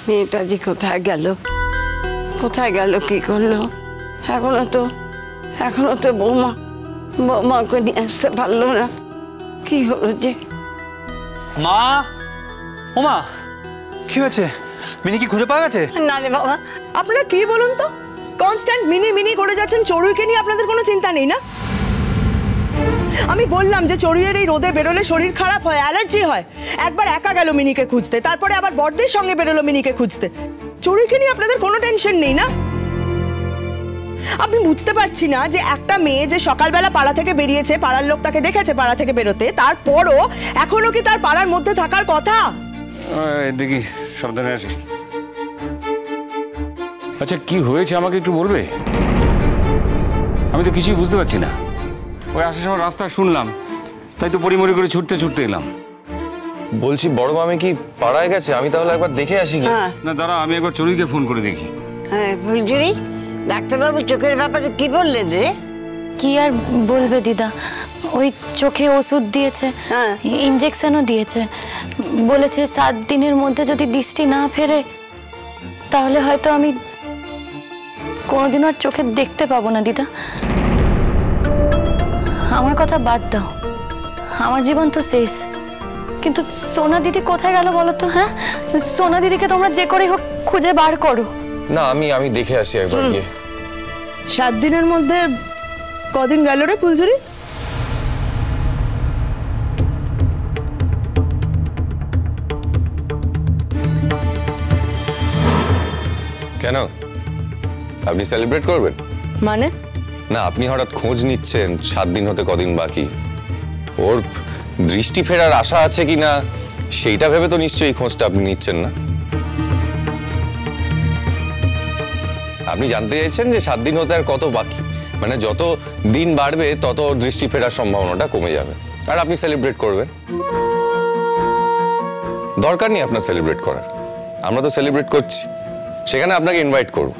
মেয়েটা যে কোথায় গেল, কোথায় গেল, কি করলো? এখনো তো বৌমাকে নিয়ে আসতে পারলো না। কি হলো যে? মা, ও মা, কি হয়েছে? মিনি কি খুঁজে পাওয়া গেছে? না রে বাবা। আপনারা কি বলুন তো, কনস্ট্যান্ট মিনি মিনি করে যাচ্ছেন। চড়ুইকে নিয়ে আপনাদের কোনো চিন্তা নেই না? আমি বললাম যে চড়ুইয়ের এই রোদে বেরোলে শরীর খারাপ হয়, অ্যালার্জি হয়। একবার একা গেল মিনিকে খুঁজতে, তারপরে আবার বড়দের সঙ্গে বেরোলো মিনিকে খুঁজতে। চড়ুইকে নিয়ে আপনাদের কোনো টেনশন নেই না? আমি বুঝতে পারছি না যে একটা মেয়ে যে সকালবেলা পাড়া থেকে বেরিয়েছে, পাড়ার লোক তাকে দেখেছে পাড়া থেকে বেরোতে, তারপরও এখনো কি তার পাড়ার মধ্যে থাকার কথা? দেখি, সাবধানে আসি। আচ্ছা, কি হয়েছে আমাকে একটু বলবে? আমি তো কিছুই বুঝতে পারছি না। ওই আসার সময় রাস্তা শুনলাম, তাই তো পরিমরি করে ছুটতে এলাম। বলছি বড় মামি কি পাড়ায় গেছে? আমি তাহলে একবার দেখে আসি। না দাঁড়া, আমি একবার চড়ুইকে ফোন করে দেখি। হ্যাঁ ফুলঝুরি, ডাক্তারবাবু চোখের ব্যাপারে কি বললেন রে? কি আর বলবে দিদা, ওই চোখে ওষুধ দিয়েছে, ইনজেকশনও দিয়েছে। বলেছে 7 দিনের মধ্যে যদি দৃষ্টি না ফেরে তাহলে হয়তো আমি কোনোদিন আর চোখে দেখতে পাবো না। দিদা, আমার কথা বাদ দাও, আমার জীবন তো শেষ। কিন্তু সোনা দিদি কোথায় গেল বলো তো? হ্যাঁ, সোনা দিদিকে তোমরা যে করেই হোক খুঁজে বার করো না। আমি দেখে আসি একবার গিয়ে। 7 দিনের মধ্যে কদিন গেল রে ফুলঝুরি? কেন, আপনি সেলিব্রেট করবেন? মানে? না, আপনি হঠাৎ খোঁজ নিচ্ছেন 7 দিন হতে কদিন বাকি। ওর দৃষ্টি ফেরার আশা আছে কিনা সেইটা ভেবে তো নিশ্চয়ই খোঁজটা আপনি নিচ্ছেন না। আপনি জানতে চাইছেন যে 7 দিন হতে আর কত বাকি, মানে যত দিন বাড়বে তত দৃষ্টি ফেরার সম্ভাবনাটা কমে যাবে, আর আপনি সেলিব্রেট করবেন। দরকার নেই আপনার সেলিব্রেট করার, আমরা তো সেলিব্রেট করছি। সেখানে আপনাকে ইনভাইট করব,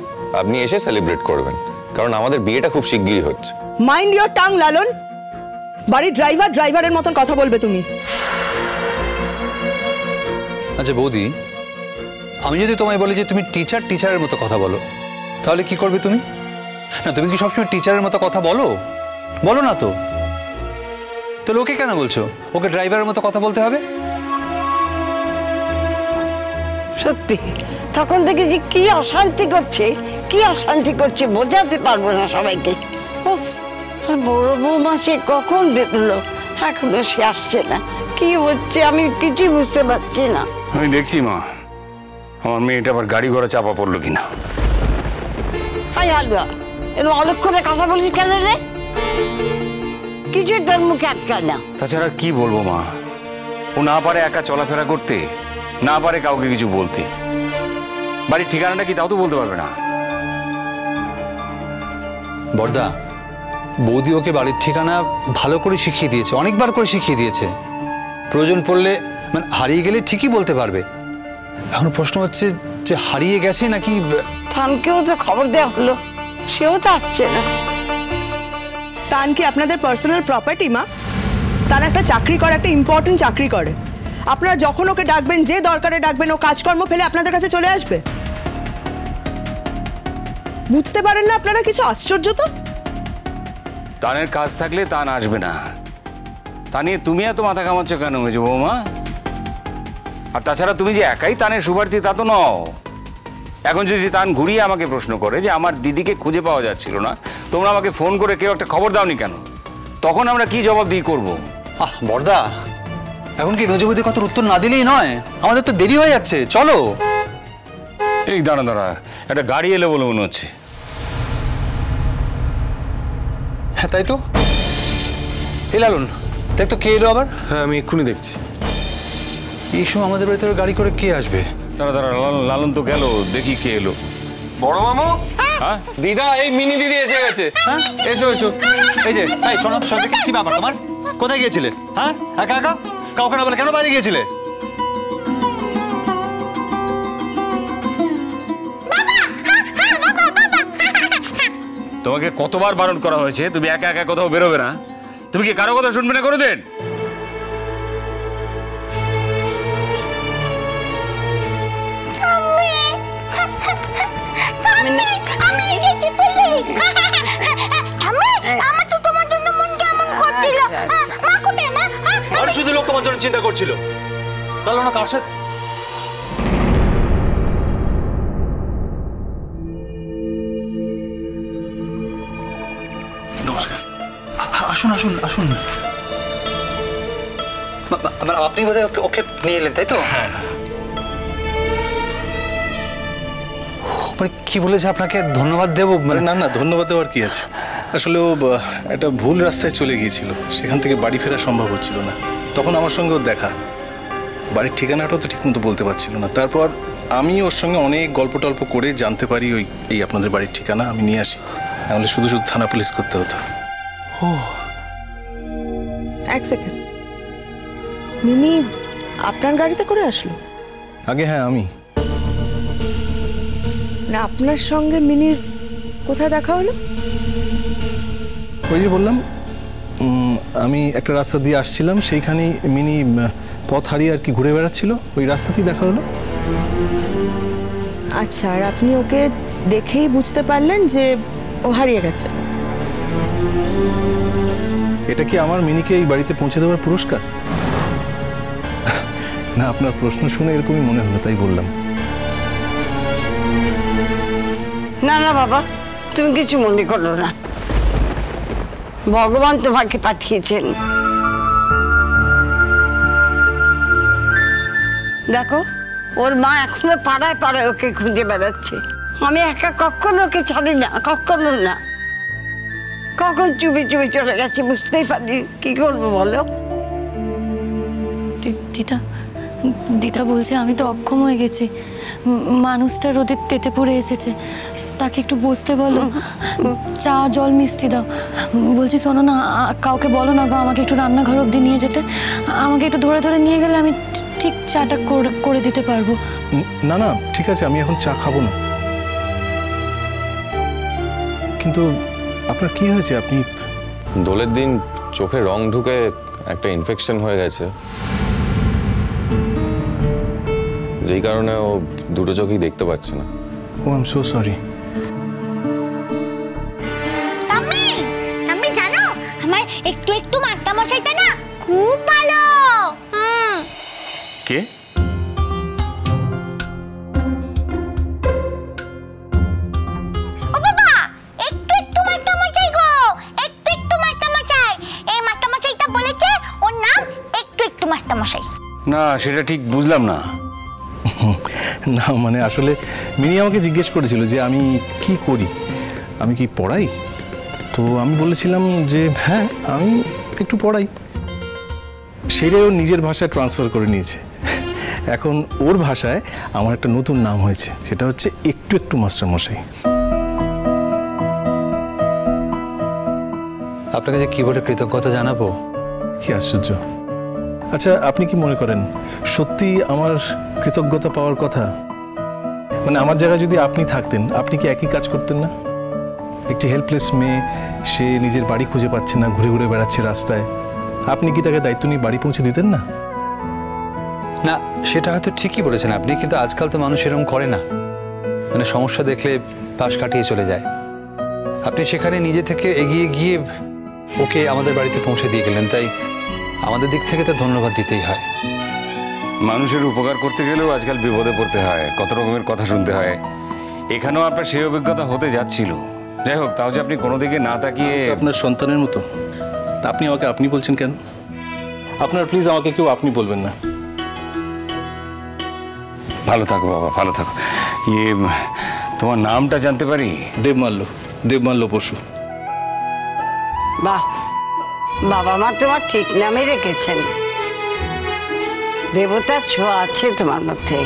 আপনি এসে সেলিব্রেট করবেন, কারণ আমাদের বিয়েটা খুব শিগগিরই হচ্ছে। মাইন্ড ইওর টাং লালন, বাড়ির ড্রাইভারের মতন কথা বলবে তুমি। আচ্ছা বৌদি, আমি যদি তোমায় বলি যে তুমি টিচারের মতো কথা বলো, তাহলে কি করবে তুমি? না, তুমি কি সবসময় টিচারের মতো কথা বলো না তো? তাহলে ওকে কেন বলছো ওকে ড্রাইভারের মতো কথা বলতে হবে? সত্যি তখন থেকে যে কি অশান্তি করছে বোঝাতে পারবো না সবাইকে। বড় বৌমা সে কখন বেরোলো, এখনো সে আসছে না। কি হচ্ছে আমি কিছু বুঝতে পারছি না। আমি দেখছি মা, আমার মেয়েটা আবার গাড়ি ঘোড়া চাপা পড়লো কিনা। হাই হালুয়া, এরকম অলক্ষণে কথা বলিস কেন রে? কিছু তোর মুখে আটকায় না। তাছাড়া কি বলবো মা, ও না পারে একা চলাফেরা করতে, না পারে কাউকে কিছু বলতে। বাড়ির ঠিকানাটা কি তাও তো বলতে পারবে না। বড়দা, বৌদি ওকে বাড়ির ঠিকানা ভালো করে শিখিয়ে দিয়েছে, অনেকবার করে শিখিয়ে দিয়েছে। প্রয়োজন পড়লে মানে হারিয়ে গেলে ঠিকই বলতে পারবে। এখন প্রশ্ন হচ্ছে যে হারিয়ে গেছে নাকি। থানকেও তো খবর দেওয়া হলো, সেও তো আসছে না। তান কি আপনাদের পার্সোনাল প্রপার্টি মা? তার একটা চাকরি করে, একটা ইম্পর্টেন্ট চাকরি করে। আপনারা যখন ওকে ডাকবেন, যে দরকারে ডাকবেন, ও কাজকর্ম ফেলে আপনাদের কাছে চলে আসবে। বুঝতে পারেন না আপনারা কিছু? আশ্চর্য তো। তানের কাজ থাকলে তান আসবে না, তা নিয়ে তুমি এত মাথা কামাচ্ছ কেন মেজো বৌমা? আর তাছাড়া তুমি যে একাই তানের শুভার্থী তা তো নও। এখন যদি তান ঘুরিয়ে আমাকে প্রশ্ন করে যে আমার দিদিকে খুঁজে পাওয়া যাচ্ছিল না, তোমরা আমাকে ফোন করে কেউ একটা খবর দাওনি কেন, তখন আমরা কি জবাব দিয়ে করবো? বড়দা, এখন কি মেজবৌদির কথার উত্তর না দিলেই নয়? আমাদের তো দেরি হয়ে যাচ্ছে, চলো। এই দাঁড়া, একটা গাড়ি এলো বলে মনে হচ্ছে। হ্যাঁ তাই তো। এই লালন, দেখ তো কে এলো আবার। হ্যাঁ, আমি এক্ষুনি দেখছি। এই সময় আমাদের বাড়িতে গাড়ি করে কে আসবে? দাঁড়া, লালন তো গেল, দেখি কে এলো। বড় মামু, হ্যাঁ দিদা, এই মিনি দিদি এসে গেছে। হ্যাঁ, এসো। এই যে, এই শোনো, কি ব্যাপার তোমার? কোথায় গিয়েছিলে? হ্যাঁ, একা কাউকে না বলে কেন বাইরে গিয়েছিলে? তোমাকে কতবার বারণ করা হয়েছে তুমি একা একা কোথাও বেরোবে না? তুমি কি কারো কথা শুনবে না কোনোদিন? আমি আমার জন্য চিন্তা করছিল। বলো না কার সাথে। নমস্কার, আসুন আসুন আসুন। আপনি বোধহয় ওকে নিয়ে এলেন, তাই তো? হ্যাঁ। মানে কি বলেছে আপনাকে ধন্যবাদ দেবো? মানে না না, ধন্যবাদ দেওয়ার কি আছে, আসলে ও একটা ভুল রাস্তায় চলে গিয়েছিল, সেখান থেকে বাড়ি ফেরা সম্ভব হচ্ছিল না। তখন আমার সঙ্গে ওর দেখা, বাড়ির ঠিকানাটাও তো ঠিকমতো বলতে পারছিল না। তারপর আমি ওর সঙ্গে অনেক গল্প টল্প করে জানতে পারি এই আপনাদের বাড়ির ঠিকানা আমি নিয়ে আসি, নাহলে শুধু শুধু থানা পুলিশ করতে হতো। ও এক সেকেন্ড, মিনি আপনার গাড়িতে করে আসলো? আগে হ্যাঁ আমি। না, আপনার সঙ্গে মিনির কোথায় দেখা হলো? ওই যে বললাম, আমি একটা রাস্তা দিয়ে আসছিলাম, সেইখানেই মিনি পথ হারিয়ে আর কি ঘুরে বেড়াচ্ছিল, ওই রাস্তাতেই দেখা হলো। আচ্ছা, আর আপনি ওকে দেখেই বুঝতে পারলেন যে ও হারিয়ে গেছে? এটা কি আমার মিনিকে এই বাড়িতে পৌঁছে দেওয়ার পুরস্কার? না, আপনার প্রশ্ন শুনে এরকমই মনে হলো, তাই বললাম। না না বাবা, তুমি কিছু মনে করো না, ভগবান তোমাকে পাঠিয়েছেন। দেখো, ওর মা এখনো পাড়ায় পাড়ায় ওকে খুঁজে বেড়াচ্ছে। আমি একা কখনো ওকে ছাড়ি না, কখনো না। কখন চুপি চুপি চলে গেছে বুঝতেই পারি, কি করবো বলো? দিদা দিদা বলছে আমি তো অক্ষম হয়ে গেছি, মানুষটা রোদে তেতে পড়ে এসেছে, তাকে একটু বসতে বলো, চা জল মিষ্টি দাও। বলছি শোনো না, কাউকে বলো না গো আমাকে একটু রান্নাঘর অবধি নিয়ে যেতে, আমাকে একটু ধরে ধরে নিয়ে গেলে আমি ঠিক চাটা করে দিতে পারবো। না না ঠিক আছে, আমি এখন চা খাবো না। কিন্তু আপনার কি হয়েছে? আপনি দোলের দিন চোখে রং ঢুকে একটা ইনফেকশন হয়ে গেছে, যেই কারণে ও দুটো চোখেই দেখতে পাচ্ছে না। ও আই এম সো সরি। আমি জানো আমার একটু একটু মাস্টারমশাইটা না খুব ভালো। কে? ও বাবা, একটু একটু মাস্টারমশাই গো, একটু একটু মাস্টারমশাই। এই মাস্টারমশাইটা বলেছে ওর নাম একটু একটু মাস্টারমশাই। না, সেটা ঠিক বুঝলাম না। না মানে আসলে মিনি আমাকে জিজ্ঞেস করেছিল যে আমি কি করি, আমি কি পড়াই। তো আমি বলেছিলাম যে হ্যাঁ আমি একটু পড়াই। সেটাই ওর নিজের ভাষায় ট্রান্সফার করে নিয়েছে। এখন ওর ভাষায় আমার একটা নতুন নাম হয়েছে, সেটা হচ্ছে একটু একটু মাস্টারমশাই। আপনাকে যে কি বলে কৃতজ্ঞতা জানাবো। কি আশ্চর্য। আচ্ছা, আপনি কি মনে করেন সত্যি আমার কৃতজ্ঞতা পাওয়ার কথা? মানে আমার জায়গায় যদি আপনি থাকতেন, আপনি কি একই কাজ করতেন না? একটি হেল্পলেস মেয়ে, সে নিজের বাড়ি খুঁজে পাচ্ছে না, ঘুরে ঘুরে বেড়াচ্ছে রাস্তায়, আপনি কি তাকে দায়িত্ব নিয়ে বাড়ি পৌঁছে দিতেন না? না, সেটা হয়তো ঠিকই বলেছেন আপনি, কিন্তু আজকাল তো মানুষ এরকম করে না, মানে সমস্যা দেখলে পাশ কাটিয়ে চলে যায়। আপনি সেখানে নিজে থেকে এগিয়ে গিয়ে ওকে আমাদের বাড়িতে পৌঁছে দিয়ে গেলেন, তাই আমাদের দিক থেকে তো ধন্যবাদ দিতেই হয়। মানুষের উপকার করতে গেলেও আজকাল বিপদে পড়তে হয়, কত রকমের কথা শুনতে হয়। এখানেও আপনার সেই অভিজ্ঞতা হতে যাচ্ছিল। যাই হোক, তাও যে আপনি কোনো দিকে না তাকিয়ে। আপনার সন্তানের মতো, তা আপনি আমাকে আপনি বলছেন কেন? আপনার প্লিজ আমাকে কেউ আপনি বলবেন না। ভালো থাকো বাবা, ভালো থাকো। তোমার নামটা জানতে পারি? দেবমাল্য, দেবমাল্য বসু। বাহ, বাবা মা তোমার ঠিক নামে রেখেছেন। দেবতার ছোঁয়া আছে তোমার মধ্যে।